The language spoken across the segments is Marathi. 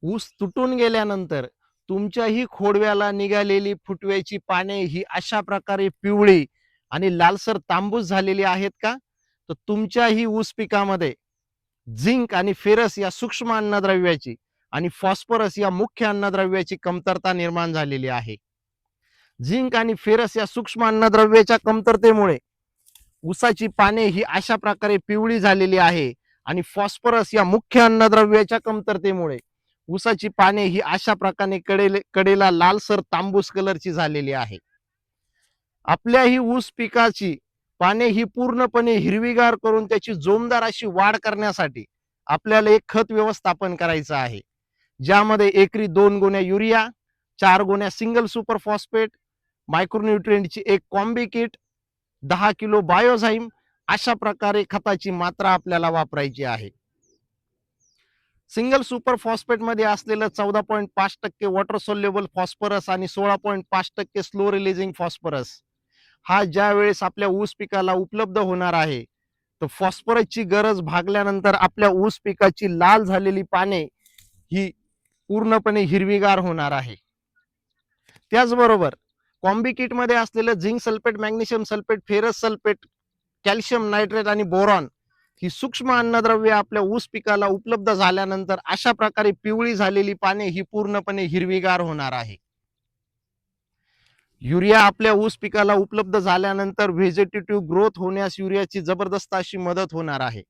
ऊस तुटून गेल्यानंतर तुमच्याही खोडव्याला निघालेली फुटव्याची पाने ही अशा प्रकारे पिवळी आणि लालसर तांबूस झालेली आहेत का? तर तुमच्याही ऊस पिकामध्ये झिंक आणि फेरस या सूक्ष्म अन्नद्रव्याची आणि फॉस्फरस या मुख्य अन्नद्रव्याची कमतरता निर्माण झालेली आहे. झिंक आणि फेरस या सूक्ष्म अन्नद्रव्याच्या कमतरतेमुळे ऊसाची पाने ही अशा प्रकारे पिवळी झालेली आहे आणि फॉस्फरस या मुख्य अन्नद्रव्याच्या कमतरतेमुळे ऊसाची पाने ही अशा प्रकारे कडेला लालसर तांबूस कलरची झालेली आहे. आपल्या ही ऊस पिकाची पाने ही पूर्णपणे हिरवीगार करून त्याची जोमदार अशी वाढ करण्यासाठी आपल्याला एक खत व्यवस्थापन करायचं आहे, ज्यामध्ये एकरी 2 गोण्या युरिया, 4 गोण्या सिंगल सुपर फॉस्फेट, मायक्रोन्यूट्रिएंटची एक कॉम्बी किट, 10 किलो बायोझाईम अशा प्रकारे खताची मात्रा आपल्याला वापरायची आहे. सिंगल सुपर फॉस्फेट मध्ये असलेलं 14.5% वॉटर सोल्युबल फॉस्फरस आणि 16.5% स्लो रिलीजिंग फॉस्फरस हा ज्या वेळेस आपल्या ऊस पिकाला उपलब्ध होणार आहे, तर फॉस्फरसची गरज भागल्यानंतर आपल्या ऊस पिकाची लाल झालेली पाने ही पूर्णपणे हिरवीगार होणार आहे. त्याचबरोबर कॉम्बी किट मध्ये असलेलं zinc sulphate, magnesium sulphate, ferrous sulphate, calcium nitrate आणि बोरॉन ही सूक्ष्म अन्नद्रव्ये आपल्या ऊस पिकाला उपलब्ध झाल्यानंतर अशा प्रकारे पिवळी झालेली पाने ही पूर्णपणे हिरवीगार होणार आहे. युरिया आपल्या ऊस पिकाला उपलब्ध झाल्यानंतर व्हेजिटेटिव्ह ग्रोथ होण्यास युरियाची जबरदस्त अशी मदत होणार आहे.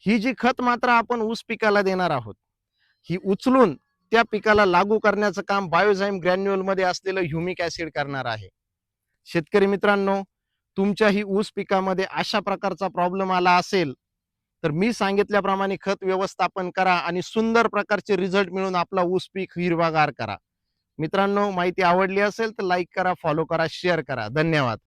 ही जी खत मात्रा आपण ऊस पिकाला देणार आहोत, ही उचलून त्या पिकाला लागू करण्याचं काम बायोझाईम ग्रॅन्युअल मध्ये असलेलं ह्युमिक ऍसिड करणार आहे. शेतकरी मित्रांनो, तुमच्याही ऊस पिकामध्ये अशा प्रकारचा प्रॉब्लेम आला असेल तर मी सांगितल्याप्रमाणे खत व्यवस्थापन करा आणि सुंदर प्रकारचे रिझल्ट मिळून आपला ऊस पीक हिरवागार करा. मित्रांनो, माहिती आवडली असेल तर लाईक करा, फॉलो करा, शेअर करा. धन्यवाद.